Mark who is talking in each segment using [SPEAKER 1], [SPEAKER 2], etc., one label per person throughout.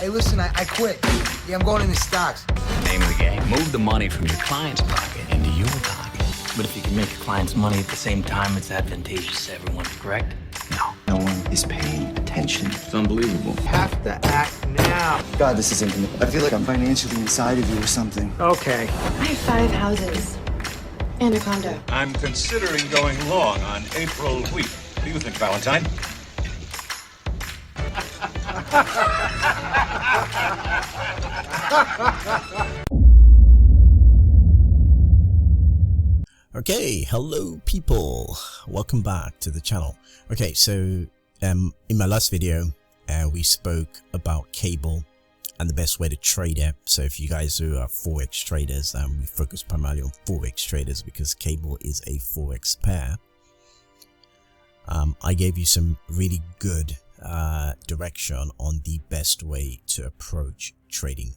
[SPEAKER 1] Hey, listen, I quit. Yeah, I'm going into stocks.
[SPEAKER 2] Name of the game. Move the money from your client's pocket into your pocket.
[SPEAKER 3] But if you can make your client's money at the same time, it's advantageous to everyone, correct?
[SPEAKER 2] No.
[SPEAKER 4] No one is paying attention.
[SPEAKER 2] It's unbelievable.
[SPEAKER 1] Have to act now.
[SPEAKER 4] God, this is intimate. I feel like I'm financially inside of you or something.
[SPEAKER 1] Okay.
[SPEAKER 5] I have 5 houses and a condo.
[SPEAKER 6] I'm considering going long on April wheat. What do you think, Valentine?
[SPEAKER 7] Okay, hello people, welcome back to the channel. Okay, so in my last video we spoke about cable and the best way to trade it. So if you guys who are Forex traders, we focus primarily on Forex traders because cable is a Forex pair. I gave you some really good direction on the best way to approach trading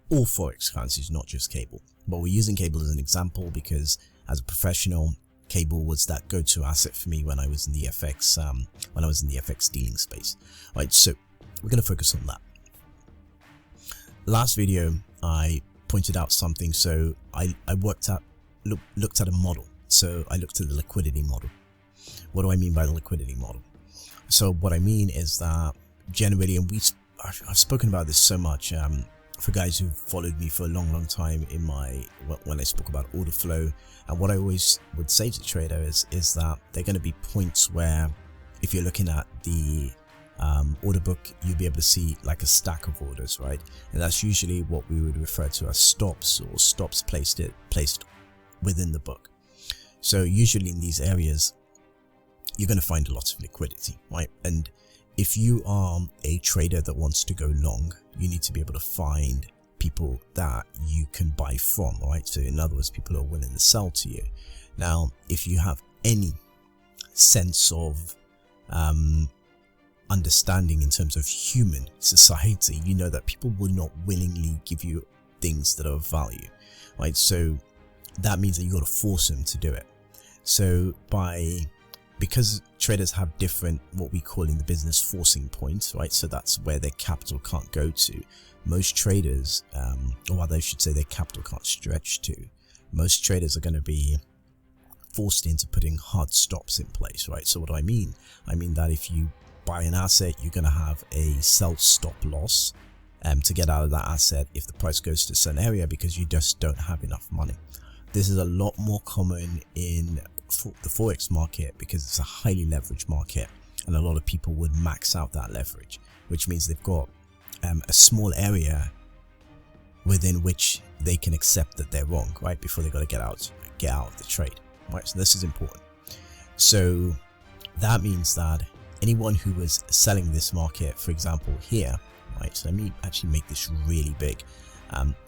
[SPEAKER 7] all Forex currencies, not just cable. But we're using cable as an example because as a professional, cable was that go-to asset for me when I was in the FX dealing space. Right, so we're going to focus on that. Last video I pointed out something, so I looked at a model. So I looked at the liquidity model. What do I mean by the liquidity model? So what I mean is that generally, and I've spoken about this so much for guys who've followed me for a long time in when I spoke about order flow, and what I always would say to traders is that there are going to be points where if you're looking at the order book, you'll be able to see like a stack of orders, right? And that's usually what we would refer to as stops, or stops placed within the book. So usually in these areas you're going to find a lot of liquidity, right? And if you are a trader that wants to go long, you need to be able to find people that you can buy from, right? So in other words, people who are willing to sell to you. Now, if you have any sense of understanding in terms of human society, you know that people will not willingly give you things that are of value, right? So that means that you got to force them to do it. So because traders have different, what we call in the business, forcing points, right? So that's where their capital can't go to. Most traders, or rather I should say their capital can't stretch to. Most traders are going to be forced into putting hard stops in place, right? So what do I mean? I mean that if you buy an asset, you're going to have a sell stop loss to get out of that asset if the price goes to a certain area, because you just don't have enough money. This is a lot more common in the Forex market because it's a highly leveraged market, and a lot of people would max out that leverage, which means they've got a small area within which they can accept that they're wrong, right, before they got to get out of the trade, right? So this is important. So that means that anyone who was selling this market, for example here, right, so let me actually make this really big,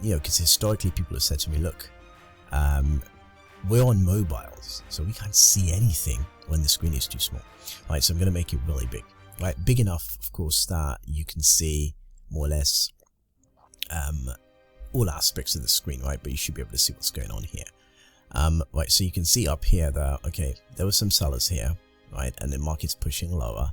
[SPEAKER 7] you know, because historically people have said to me, look, we're on mobiles, so we can't see anything when the screen is too small. Right, so I'm going to make it really big, right? Big enough, of course, that you can see more or less all aspects of the screen, right? But you should be able to see what's going on here. Right, so you can see up here that, okay, there were some sellers here, right? And the market's pushing lower,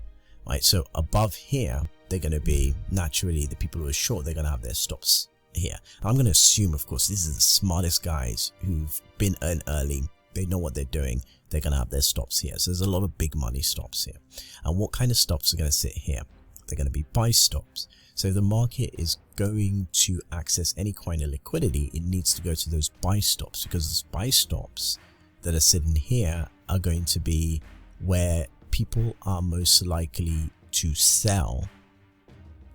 [SPEAKER 7] right? So above here, they're going to be, naturally, the people who are short, they're going to have their stops here. I'm going to assume, of course, these are the smartest guys who've been in early. They know what they're doing. They're going to have their stops here. So there's a lot of big money stops here. And what kind of stops are going to sit here? They're going to be buy stops. So if the market is going to access any kind of liquidity, it needs to go to those buy stops, because those buy stops that are sitting here are going to be where people are most likely to sell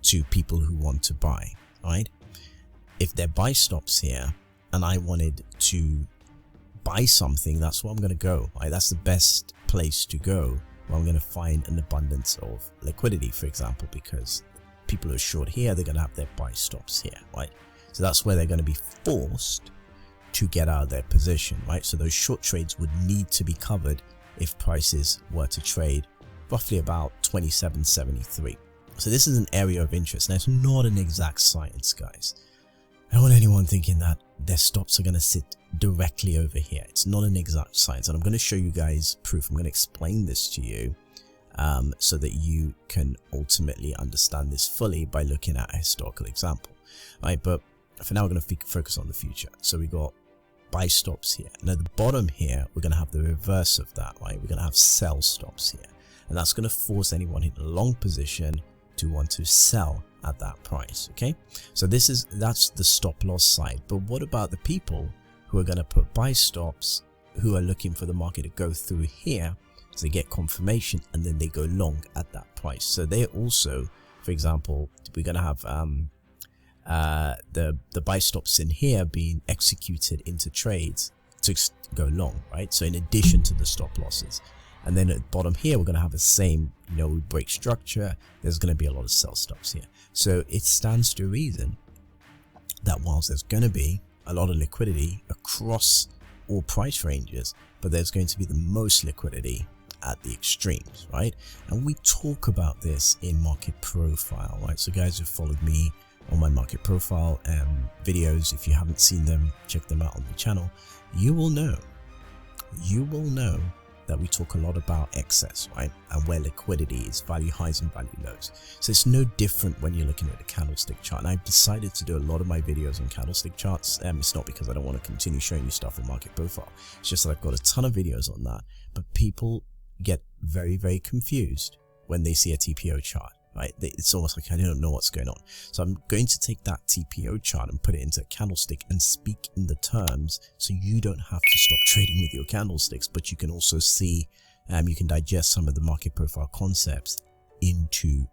[SPEAKER 7] to people who want to buy, right? If they're buy stops here and I wanted to buy something, that's where I'm going to go, right? That's the best place to go, where I'm going to find an abundance of liquidity, for example, because people who are short here, they're going to have their buy stops here, right? So that's where they're going to be forced to get out of their position, right? So those short trades would need to be covered if prices were to trade roughly about 27.73. So this is an area of interest. Now, it's not an exact science, guys. I don't want anyone thinking that their stops are going to sit directly over here. It's not an exact science, and I'm going to show you guys proof. I'm going to explain this to you so that you can ultimately understand this fully by looking at a historical example, right? But for now, we're going to focus on the future. So we got buy stops here, and at the bottom here we're going to have the reverse of that, right? We're going to have sell stops here, and that's going to force anyone in a long position to want to sell at that price. Okay, so that's the stop loss side. But what about the people who are going to put buy stops, who are looking for the market to go through here, so they get confirmation and then they go long at that price? So they're also, for example, we're going to have the buy stops in here being executed into trades to go long, right? So in addition to the stop losses, and then at the bottom here we're going to have the same, we break structure, there's going to be a lot of sell stops here. So it stands to reason that whilst there's going to be a lot of liquidity across all price ranges, but there's going to be the most liquidity at the extremes, right? And we talk about this in market profile, right? So guys who followed me on my market profile videos, if you haven't seen them, check them out on the channel. You will know that we talk a lot about excess, right? And where liquidity is, value highs and value lows. So it's no different when you're looking at a candlestick chart. And I've decided to do a lot of my videos on candlestick charts. It's not because I don't want to continue showing you stuff on market profile. It's just that I've got a ton of videos on that, but people get very, very confused when they see a TPO chart. Right? It's almost like I don't know what's going on. So I'm going to take that TPO chart and put it into a candlestick and speak in the terms, so you don't have to stop trading with your candlesticks, but you can also see, you can digest some of the market profile concepts into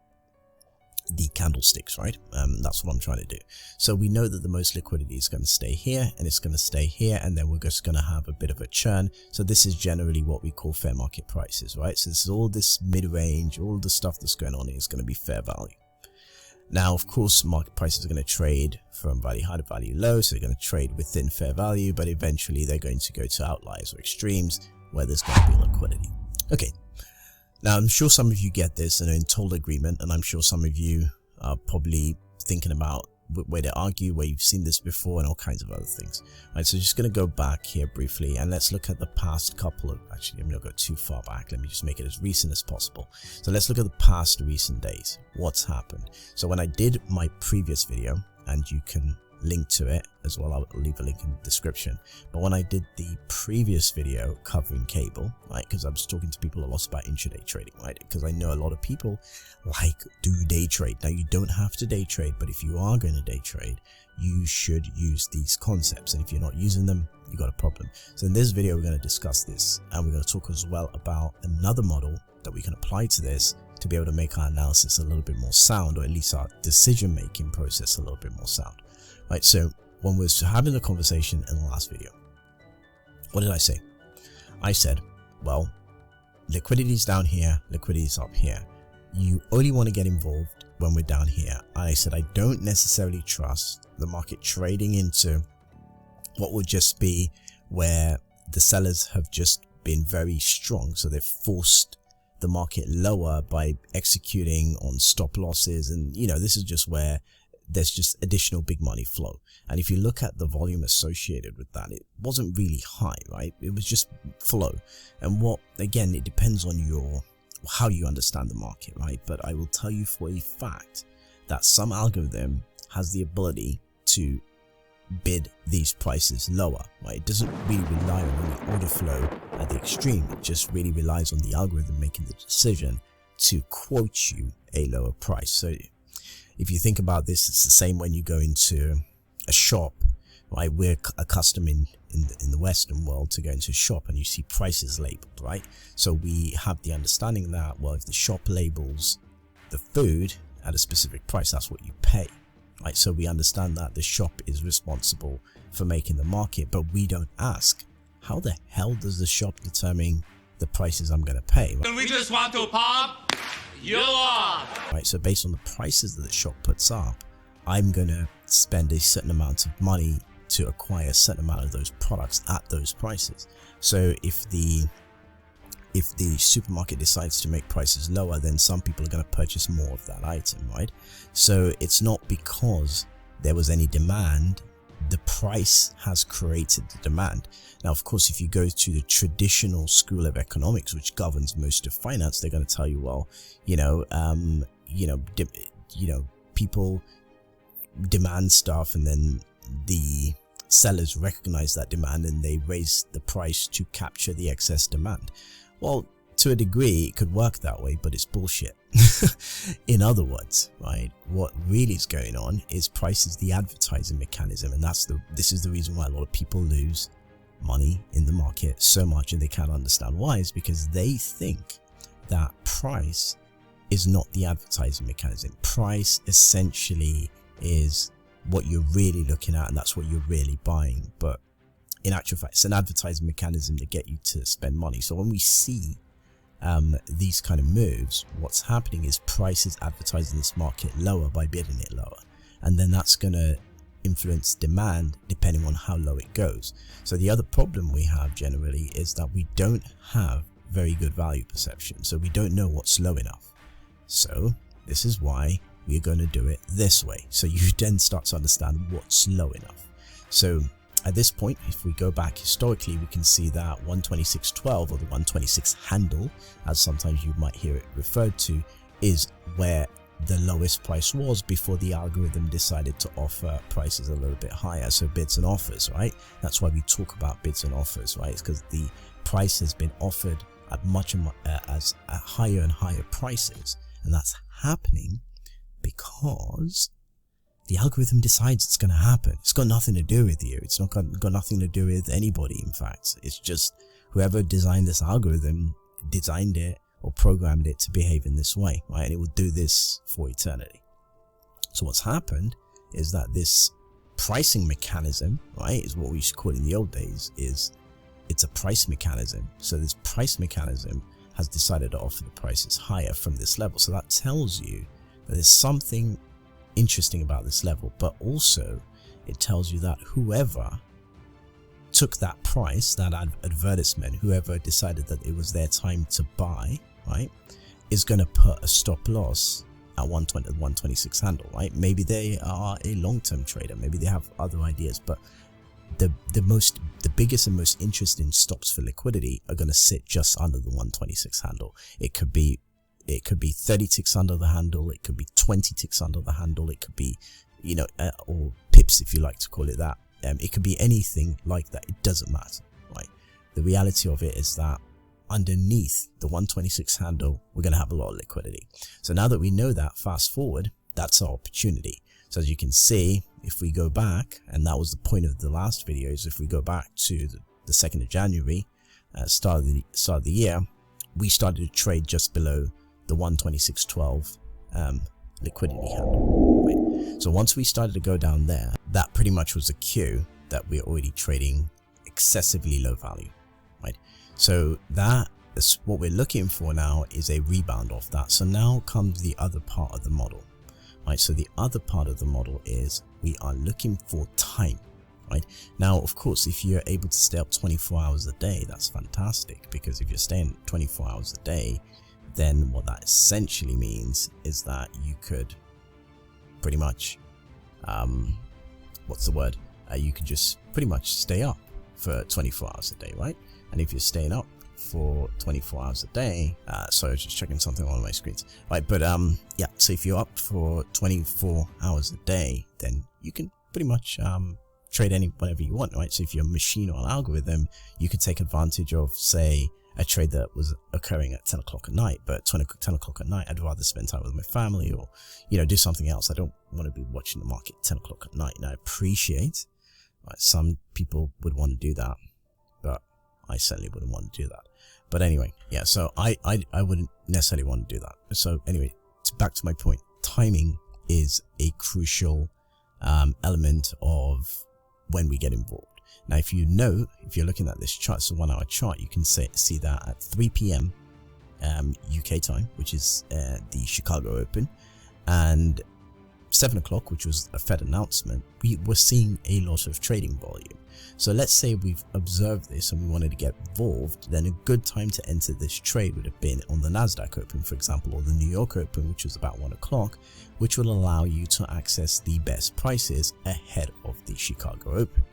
[SPEAKER 7] the candlesticks, right? That's what I'm trying to do. So we know that the most liquidity is going to stay here, and it's going to stay here, and then we're just going to have a bit of a churn. So this is generally what we call fair market prices, right? So this is all this mid-range, all the stuff that's going on here is going to be fair value. Now, of course, market prices are going to trade from value high to value low, so they're going to trade within fair value, but eventually they're going to go to outliers or extremes where there's going to be liquidity. Okay. Now, I'm sure some of you get this and are in total agreement, and I'm sure some of you are probably thinking about where they argue, where you've seen this before, and all kinds of other things. Right, so just going to go back here briefly, and let's look at the past couple of, actually, I'm not going to go too far back. Let me just make it as recent as possible. So let's look at the past recent days. What's happened? So when I did my previous video, and you can link to it as well, I'll leave a link in the description, but when I did the previous video covering cable, right, because I was talking to people a lot about intraday trading, right, because I know a lot of people do day trade. Now, you don't have to day trade, but if you are going to day trade, you should use these concepts, and if you're not using them, you got a problem. So in this video, we're going to discuss this, and we're going to talk as well about another model that we can apply to this to be able to make our analysis a little bit more sound, or at least our decision making process a little bit more sound. Right, so when we were having a conversation in the last video, what did I say? I said, well, liquidity is down here, liquidity is up here. You only want to get involved when we're down here. I said I don't necessarily trust the market trading into what would just be where the sellers have just been very strong, so they've forced the market lower by executing on stop losses, and this is just where there's just additional big money flow. And if you look at the volume associated with that, it wasn't really high, right? It was just flow. And again, it depends on how you understand the market, right? But I will tell you for a fact that some algorithm has the ability to bid these prices lower, right? It doesn't really rely on the order flow at the extreme. It just really relies on the algorithm making the decision to quote you a lower price. So if you think about this, it's the same when you go into a shop, right? We're accustomed in the Western world to go into a shop and you see prices labeled, right? So we have the understanding that, well, if the shop labels the food at a specific price, that's what you pay, right? So we understand that the shop is responsible for making the market, but we don't ask, how the hell does the shop determine the prices I'm going to pay? Right?
[SPEAKER 8] We just want to pop you off.
[SPEAKER 7] Right, so based on the prices that the shop puts up, I'm going to spend a certain amount of money to acquire a certain amount of those products at those prices. So if the supermarket decides to make prices lower, then some people are going to purchase more of that item, right? So it's not because there was any demand the price has created the demand. Now, of course, if you go to the traditional school of economics, which governs most of finance, they're going to tell you, well, people demand stuff, and then the sellers recognize that demand and they raise the price to capture the excess demand. Well, to a degree, it could work that way, but it's bullshit. In other words, right, what really is going on is price is the advertising mechanism, and this is the reason why a lot of people lose money in the market so much, and they can't understand why. Is because they think that price is not the advertising mechanism. Price essentially is what you're really looking at, and that's what you're really buying. But in actual fact, it's an advertising mechanism to get you to spend money. So when we see these kind of moves, what's happening is price is advertising this market lower by bidding it lower, and then that's going to influence demand depending on how low it goes. So the other problem we have generally is that we don't have very good value perception, so we don't know what's low enough. So this is why we're going to do it this way, so you then start to understand what's low enough. So at this point, if we go back historically, we can see that 126.12, or the 126 handle, as sometimes you might hear it referred to, is where the lowest price was before the algorithm decided to offer prices a little bit higher. So bids and offers, right? That's why we talk about bids and offers, right? It's because the price has been offered at at higher and higher prices, and that's happening because the algorithm decides it's going to happen. It's got nothing to do with you. It's not got nothing to do with anybody. In fact, it's just whoever designed this algorithm designed it or programmed it to behave in this way, right? And it will do this for eternity. So what's happened is that this pricing mechanism, right, is what we used to call it in the old days, it's a price mechanism. So this price mechanism has decided to offer the prices higher from this level. So that tells you that there's something interesting about this level, but also it tells you that whoever took that price, that advertisement, whoever decided that it was their time to buy, right, is going to put a stop loss at 126 handle, right? Maybe they are a long-term trader, maybe they have other ideas, but the biggest and most interesting stops for liquidity are going to sit just under the 126 handle. It could be 30 ticks under the handle, it could be 20 ticks under the handle, it could be, or pips if you like to call it that. It could be anything like that. It doesn't matter, right? The reality of it is that underneath the 126 handle, we're going to have a lot of liquidity. So now that we know that, fast forward, that's our opportunity. So as you can see, if we go back, and that was the point of the last videos, if we go back to the 2nd of January, start of the year, we started to trade just below the 126.12 liquidity handle, right? So once we started to go down there, that pretty much was a cue that we're already trading excessively low value, right? So that is what we're looking for now, is a rebound off that. So now comes the other part of the model, right? So the other part of the model is we are looking for time, right? Now, of course, if you're able to stay up 24 hours a day, that's fantastic, because if you're staying 24 hours a day, then what that essentially means is that you could pretty much, you could just pretty much stay up for 24 hours a day, right? And if you're staying up for 24 hours a day, sorry, I was just checking something on my screens, right? But yeah, so if you're up for 24 hours a day, then you can pretty much trade whatever you want, right? So if you're a machine or an algorithm, you could take advantage of, say, a trade that was occurring at 10 o'clock at night, but 10 o'clock at night, I'd rather spend time with my family, or, do something else. I don't want to be watching the market 10 o'clock at night. And I appreciate, right, some people would want to do that, but I certainly wouldn't want to do that. But anyway, yeah, so I wouldn't necessarily want to do that. So anyway, back to my point, timing is a crucial element of when we get involved. Now, if you're looking at this chart, it's a 1 hour chart, you can see that at 3 p.m. UK time, which is the Chicago Open, and 7 o'clock, which was a Fed announcement, we were seeing a lot of trading volume. So let's say we've observed this and we wanted to get involved, then a good time to enter this trade would have been on the Nasdaq Open, for example, or the New York Open, which was about 1 o'clock, which will allow you to access the best prices ahead of the Chicago Open.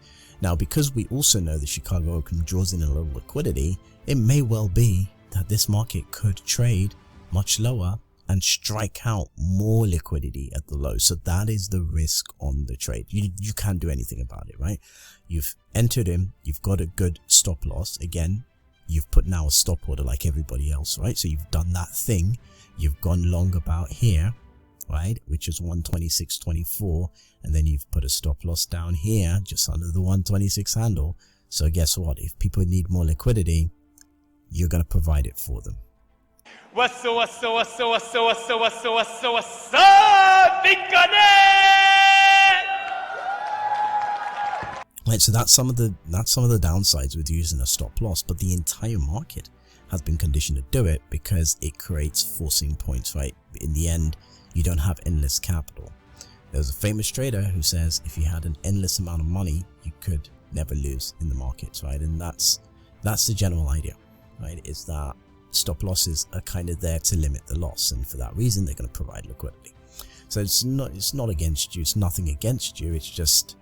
[SPEAKER 7] Now, because we also know the Chicago Open draws in a little liquidity, it may well be that this market could trade much lower and strike out more liquidity at the low. So that is the risk on the trade. You can't do anything about it, right? You've entered in, you've got a good stop loss. Again, you've put now a stop order like everybody else, right? So you've done that thing. You've gone long about here, right? Which is 126.24. And then you've put a stop loss down here, just under the 126 handle. So guess what? If people need more liquidity, you're going to provide it for them.
[SPEAKER 8] What's up, big
[SPEAKER 7] Right, so that's some of the downsides with using a stop loss, but the entire market has been conditioned to do it because it creates forcing points, right? In the end, you don't have endless capital. There's a famous trader who says if you had an endless amount of money, you could never lose in the markets, right? And that's the general idea, right? Is that stop losses are kind of there to limit the loss, and for that reason they're going to provide liquidity. So it's not against you, it's nothing against you, it's just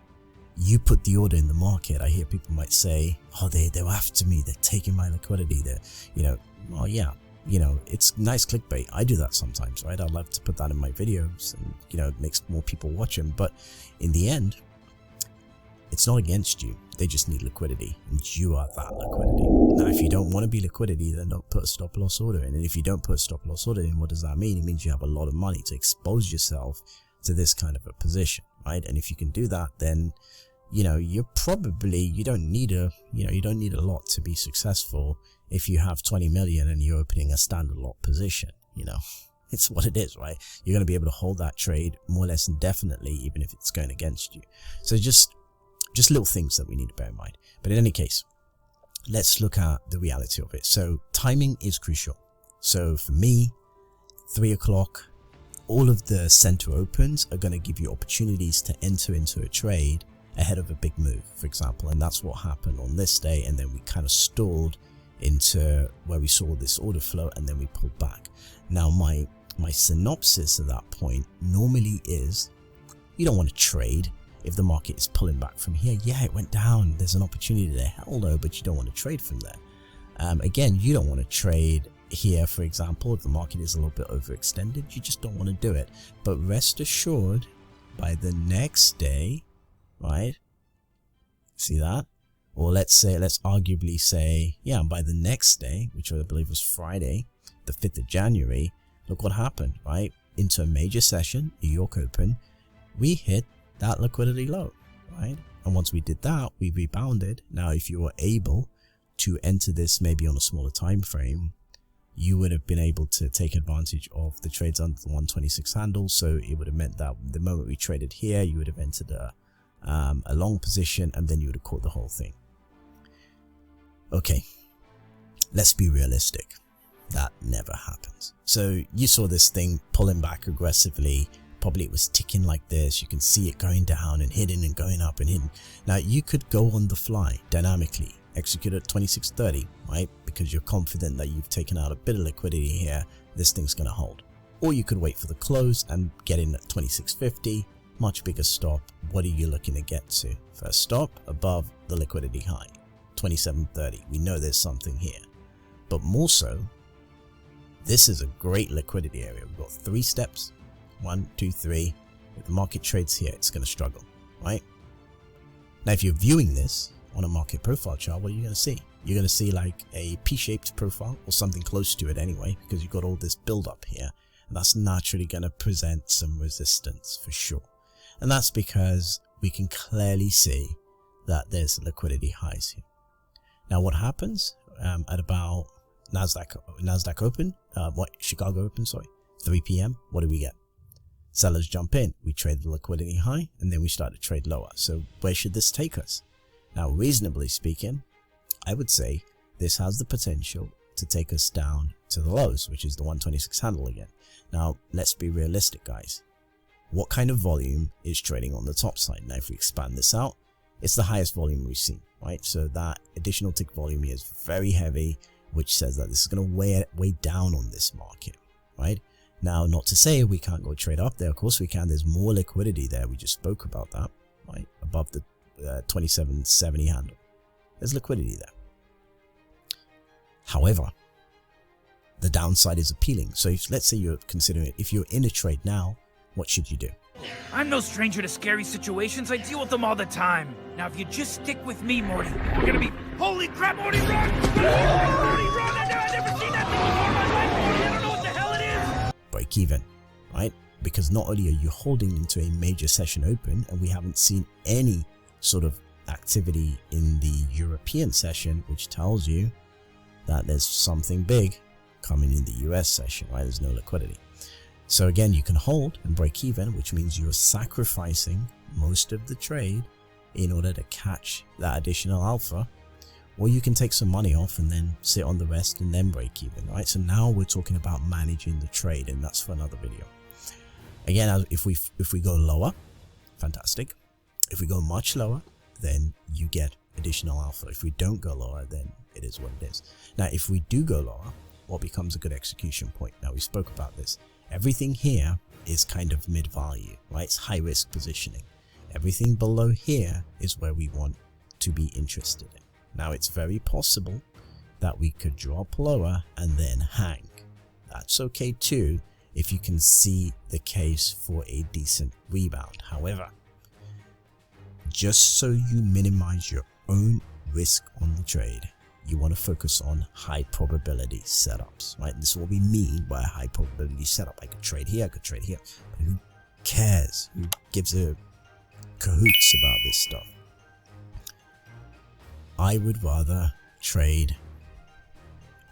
[SPEAKER 7] you put the order in the market. I hear people might say, oh, they're after me, they're taking my liquidity, they're, well, yeah, it's nice clickbait. I do that sometimes, right? I love to put that in my videos and it makes more people watch them, but in the end it's not against you. They just need liquidity, and you are that liquidity. Now, if you don't want to be liquidity, then don't put a stop loss order in. And if you don't put a stop loss order in, what does that mean? It means you have a lot of money to expose yourself to this kind of a position, right? And if you can do that, then you don't need a lot to be successful. If you have 20 million and you're opening a standard lot position, it's what it is, right? You're going to be able to hold that trade more or less indefinitely, even if it's going against you. So just little things that we need to bear in mind. But in any case, let's look at the reality of it. So timing is crucial. So for me, 3 o'clock, all of the center opens are going to give you opportunities to enter into a trade ahead of a big move, for example. And that's what happened on this day. And then we kind of stalled into where we saw this order flow, and then we pulled back. Now, my synopsis at that point normally is, you don't want to trade if the market is pulling back from here. Yeah, it went down, there's an opportunity there, hell no, but you don't want to trade from there. Again, you don't want to trade here, for example, if the market is a little bit overextended. You just don't want to do it. But rest assured, by the next day, right, see that? Or let's arguably say, yeah, by the next day, which I believe was Friday, the 5th of January, look what happened, right? Into a major session, New York Open, we hit that liquidity low, right? And once we did that, we rebounded. Now, if you were able to enter this maybe on a smaller time frame, you would have been able to take advantage of the trades under the 126 handle. So it would have meant that the moment we traded here, you would have entered a long position, and then you would have caught the whole thing. Okay, let's be realistic. That never happens. So you saw this thing pulling back aggressively. Probably it was ticking like this. You can see it going down and hitting and going up and hitting. Now you could go on the fly dynamically, execute at 26.30, right? Because you're confident that you've taken out a bit of liquidity here. This thing's going to hold. Or you could wait for the close and get in at 26.50, much bigger stop. What are you looking to get to? First stop above the liquidity high, 27.30. We know there's something here. But more so, this is a great liquidity area. We've got 3 steps. 1, 2, 3. If the market trades here, it's going to struggle, right? Now, if you're viewing this on a market profile chart, what are you going to see? You're going to see like a P-shaped profile, or something close to it anyway, because you've got all this build up here, and that's naturally going to present some resistance for sure. And that's because we can clearly see that there's liquidity highs here. Now, what happens at about Nasdaq Open, Chicago Open, 3 p.m. What do we get? Sellers jump in, we trade the liquidity high, and then we start to trade lower. So where should this take us? Now, reasonably speaking, I would say this has the potential to take us down to the lows, which is the 126 handle again. Now, let's be realistic, guys. What kind of volume is trading on the top side? Now, if we expand this out, it's the highest volume we've seen, right? So that additional tick volume here is very heavy, which says that this is going to weigh down on this market, right? Now, not to say we can't go trade up there. Of course we can. There's more liquidity there. We just spoke about that, right? Above the 2770 handle. There's liquidity there. However, the downside is appealing. So if, let's say you're considering it, if you're in a trade now, what should you do?
[SPEAKER 9] I'm no stranger to scary situations. I deal with them all the time. Now, if you just stick with me, Morty, we're gonna be... Holy crap, Morty, run! Morty, run! I've never seen that thing before in my life, Morty! I don't know what the hell it is!
[SPEAKER 7] Break even, right? Because not only are you holding into a major session open, and we haven't seen any sort of activity in the European session, which tells you that there's something big coming in the US session, right? There's no liquidity. So again, you can hold and break even, which means you're sacrificing most of the trade in order to catch that additional alpha, or you can take some money off and then sit on the rest and then break even, right? So now we're talking about managing the trade, and that's for another video. Again, if we go lower, fantastic. If we go much lower, then you get additional alpha. If we don't go lower, then it is what it is. Now, if we do go lower, what becomes a good execution point? Now, we spoke about this. Everything here is kind of mid-value, right? It's high-risk positioning. Everything below here is where we want to be interested in. Now, it's very possible that we could drop lower and then hang. That's okay too, if you can see the case for a decent rebound. However, just so you minimize your own risk on the trade, you want to focus on high probability setups, right? This is what we mean by a high probability setup. I could trade here, I could trade here, but who cares? Who gives a cahoots about this stuff? I would rather trade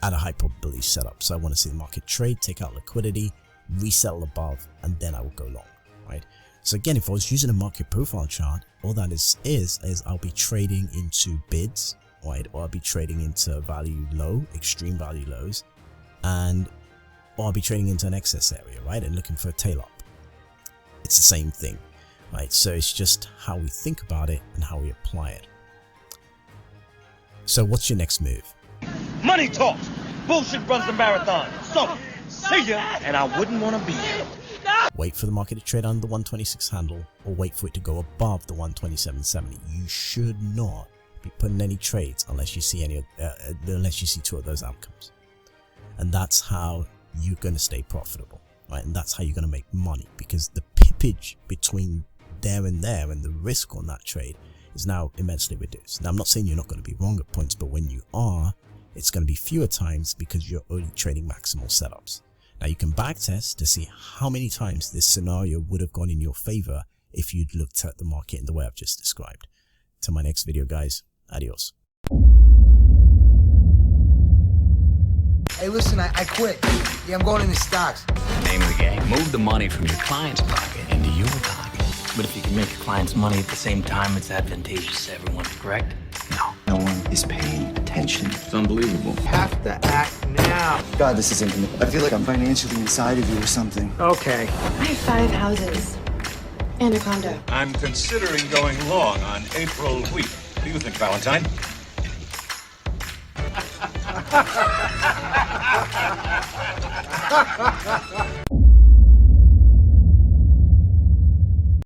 [SPEAKER 7] at a high probability setup. So I want to see the market trade, take out liquidity, resettle above, and then I will go long, right? So again, if I was using a market profile chart, all that is I'll be trading into bids, right? Or I'll be trading into value low, extreme value lows, or I'll be trading into an excess area, right? And looking for a tail up. It's the same thing, right? So it's just how we think about it and how we apply it. So what's your next move?
[SPEAKER 8] Money talks. Bullshit runs the marathon. So, see ya. And I wouldn't want to be here.
[SPEAKER 7] Wait for the market to trade under the 126 handle, or wait for it to go above the 127.70. You should not be putting any trades unless you see unless you see two of those outcomes. And that's how you're going to stay profitable, right? And that's how you're going to make money, because the pippage between there and the risk on that trade is now immensely reduced. Now, I'm not saying you're not going to be wrong at points, but when you are, it's going to be fewer times because you're only trading maximal setups. Now, you can backtest to see how many times this scenario would have gone in your favor if you'd looked at the market in the way I've just described. Till my next video, guys. Adios.
[SPEAKER 1] Hey, listen, I quit. Yeah, I'm going into stocks.
[SPEAKER 2] Name of the game. Move the money from your client's pocket into your pocket.
[SPEAKER 3] But if you can make your clients money at the same time, it's advantageous to everyone, correct?
[SPEAKER 2] No.
[SPEAKER 4] No one is paying attention.
[SPEAKER 2] It's unbelievable.
[SPEAKER 1] Have to act now.
[SPEAKER 4] God, this is intimate. I feel like I'm financially inside of you or something.
[SPEAKER 1] Okay.
[SPEAKER 5] I have 5 houses and a condo.
[SPEAKER 6] I'm considering going long on April wheat. What do you think, Valentine?